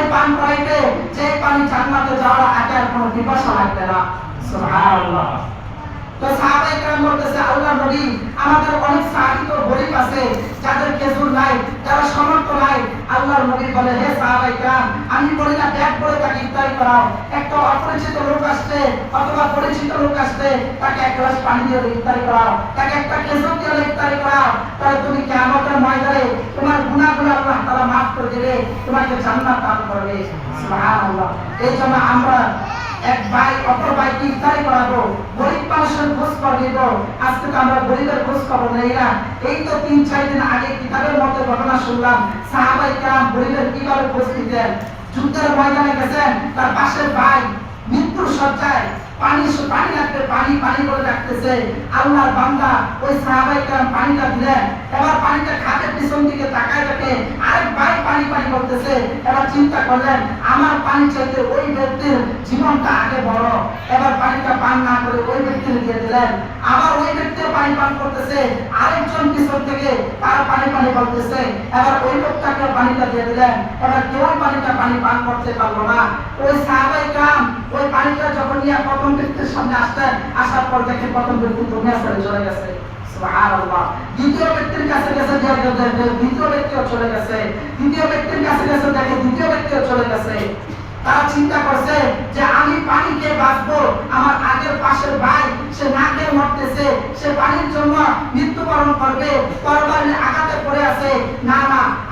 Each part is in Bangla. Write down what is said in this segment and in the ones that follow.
পানি পান করাইবে, যে পানি জান্নাতে যাওয়ার আগে আর কোনো পিপাসা লাগবে না। সুবহানাল্লাহ। তো সাহাবায়ে কেরাম বলতেছে, আল্লাহর নবী, আমাদের অনেক সাহাবী তো গরীব আছে, যাদের খেজুর নাই, যারা সামর্থ্য নাই। আল্লাহর নবী বলে, হে সাহাবায়ে কেরাম, আমি বলি না ব্যাগ করে তাকে ইফতারি করাও। একটা অপরিচিত লোক আসছে অথবা পরিচিত লোক আসছে, তাকে এক গ্লাস পানি দিয়ে ইফতারি করাও, তাকে একটা খেজুর দিয়ে ইফতারি করাও। তাহলে তুমি কিয়ামতের ময়দানে তোমার গুনাহগুলো আল্লাহ তাআলা মাফ করে দিবে, তোমাকে জান্নাত দান করবে। সুবহানাল্লাহ। এই জন্য আমরা এক ভাই অপর ভাইকে ইফতারি করাবো, গরিব মানুষের খোঁজ খবর নিব। আজকে তো আমরা গরিবের খোঁজ খবর নেই না। এই তো ৩-৪ দিন আগে কিতাবের মধ্যে ঘটনা শুনলাম, সাহাবায়ে কেরাম গরিবের কিভাবে খোঁজ নিতেন। যুদ্ধের ময়দানে গেছেন, তার পাশের ভাই মৃত্যুর শয্যায়, পানি লাগবে, পানি করে রাখতেছে। আল্লাহর বান্দা ওই সাহাবায়ে কেরাম পানিটা দিলেন। এবার পানিটা খাতে পিছন দিকে তাকায় দেখে আরেক ভাই পানি করতেছে। এবার চিন্তা করলেন, আমার পানি চাইতে ওই ব্যক্তির জীবনটা আগে বড়। এবার পানিটা পান না করে ওই ব্যক্তির দিয়ে দিলেন। আবার ওই ব্যক্তিও পানি পান করতেছে, আরেকজন পিছন থেকে তার পানি বলতেছে। এবার ওই লোকটাকে পানিটা দিয়ে দিলেন। এবার কেউ পানিটা পান করতে পারলো না। ওই সাহাবায়ে কেরাম ওই পানিটা যখন নিয়ে প্রথম ব্যক্তির সামনে আসতেন, আসার পর দেখে প্রথম ব্যক্তি দুনিয়া ছেড়ে চলে গেছে। সুবহানাল্লাহ। দ্বিতীয় ব্যক্তির কাছে গেছে, দ্বিতীয় ব্যক্তিও চলে গেছে। তৃতীয় ব্যক্তির কাছে গেছে, দেখে তৃতীয় ব্যক্তিও চলে গেছে। তারা চিন্তা করছে যে আমি পানি খেয়ে বাঁচবো, আমার আগের পাশের ভাই সে না খেয়ে মরতেছে, সে পানির জন্য মৃত্যুবরণ করবে, তরবারির আঘাতে পড়ে আছে। না,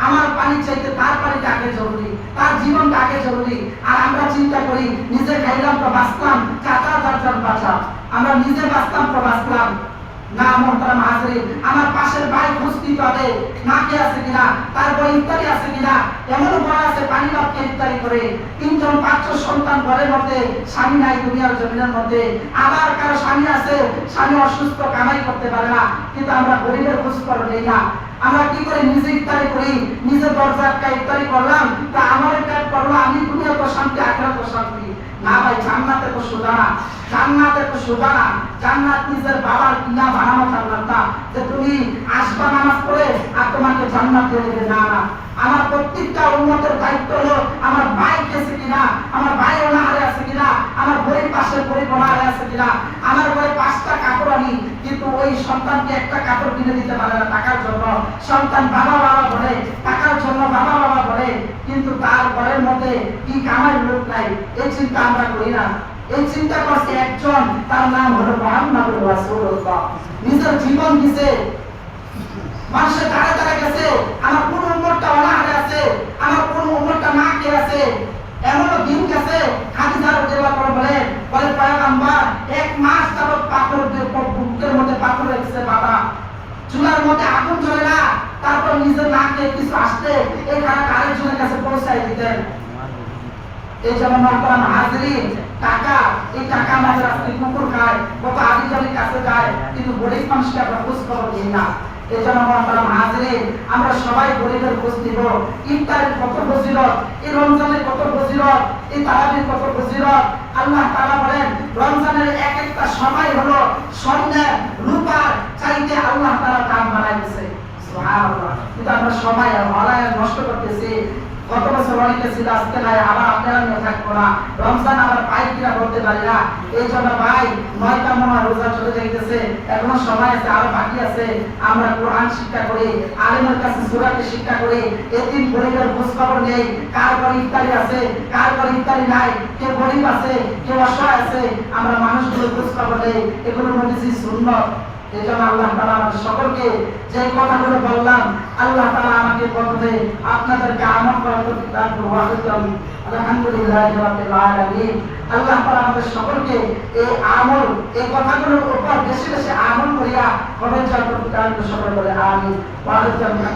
আমার পানি চাইতে তার পানিটা আগে জরুরি, তার জীবনটা আগে জরুরি। আর আমরা চিন্তা করি, নিজে খাইলাম তো বাঁচলাম, চাচা চাচার বাঁচা, আমরা নিজে বাঁচলাম তো বাঁচলাম না। মোহতারাম হাজরিন, আমার পাশের ভাই খোঁজ নিতে হবে, না খেয়ে আছে কিনা, তার বই ইফতারি আছে কিনা। এমন বড় আছে পানি বাপকে ইফতারি করে ৩-৫ সন্তান ঘরের মধ্যে, স্বামী নাই দুনিয়ার জমিনের মধ্যে। আবার কারো স্বামী আছে, স্বামী অসুস্থ, কামাই করতে পারে না, কিন্তু আমরা গরিবের খোঁজ খবর নেই না। আমরা কি করি, নিজে ইফতারি করি, নিজে দরজা ইফতারি করলাম, তা আমার পেট করলো, আমি দুনিয়া তো শান্তি, আখিরাত তো শান্তি। না ভাই, জান্নাতে তো সোজা না, জান্নাতে তো সোজা না। জান্নাত নিজের বাবার কিনা বানানো জান্নাত না, যে তুমি আসবা নামাজ পড়ে আর তোমাকে জান্নাত দিয়ে দেবে। না, আমার প্রত্যেকটা উম্মতের দায়িত্ব হলো আমার ভাই খেয়েছে কিনা, আমার ভাই অনাহারে আছে কিনা, আমার গরিব পাশের গরিব অনাহারে আছে কিনা। আমার ঘরে 5টা কাপড় আনি, কিন্তু ওই সন্তানকে একটা কাপড় কিনে দিতে পারে না টাকার জন্য। সন্তান বাবা বলে, টাকার জন্য বাবা বলে, কিন্তু তার ঘরের মধ্যে কি কামাইয়ের লোক নাই। এই চিন্তা আমরা করি না। এই চিন্তা করছে একজন, তার নাম হলো মুহাম্মদুর রাসূলুল্লাহ। নিজের জীবন দিয়েছে, মানুষের দ্বারা গেছে। আমার কোন উম্মতটা অনাহারে আছে, আমার কোন উম্মতটা না খেয়ে আছে। এমনও দিন গেছে, খাদিজা রাদিয়াল্লাহু আনহা বলে পয়গম্বর 1 মাস যাবত বুকের মধ্যে পাথর রেখেছে বাবা, চুলার মধ্যে আগুন জ্বলে না, তারপর নিজে না খেয়ে কিছু আসতে এই খানা আরেকজনের কাছে পৌঁছাই দিতেন। এই যেমন মোহতারাম হাজরিন, টাকা, এই টাকা আমাদের আজকে কুকুর খায়, কত আদিজালির কাছে যায়, কিন্তু গরিব মানুষকে আমরা খোঁজ খবর দিই না। এই জন্য মোহতারাম হাজরিন, আমরা সবাই গরিবের খোঁজ দিব। ইফতারের কত ফজিলত, এই রমজানের কত ফজিলত, এই তারাবির কত ফজিলত। আল্লাহ তাআলা বলেন, রমজানের এক একটা সময় হলো স্বর্ণের রূপার চাইতে আল্লাহ তাআলা দাম বাড়াই দিয়েছে। সুবহানাল্লাহ। কিন্তু আমরা সবাই হলায় নষ্ট করতেছি। গত বছর অনেকে ছিল, আজকে নাই, আবার আপনারা নিয়ে থাকবো না। রমজান আবার পাই কিনা বলতে পারি না। এই জন্য ভাই, 9টা মনে রোজা চলে যাইতেছে, এখনো সময় আছে, আরো বাকি আছে। আমরা কোরআন শিক্ষা করি, আলেমের কাছে সূরাকে শিক্ষা করি, এতিম গরিবের খোঁজ খবর নেই, কার ঘরে ইফতারি আছে, কার ঘরে ইফতারি নাই, কে গরিব আছে, কে অসহায় আছে, আমরা মানুষগুলোর খোঁজ খবর নেই। এগুলো নবীজির সুন্নাত। এই জন্য আল্লাহ তাআলা আমাদের সকলকে যে কথাগুলো বললাম, আল্লাহ তাআলা আমাকে বলতে আপনাদেরকে আমল করার তৌফিক দান করুন। আলহামদুলিল্লাহি রাব্বিল আলামিন। আল্লাহ তাআলা আমাদের সকলকে এই আমল, এই কথাগুলোর উপর বেশি বেশি আমল করিয়া কবুল করুন। সকলে বলে আমিন। ওয়া আলাইকুম।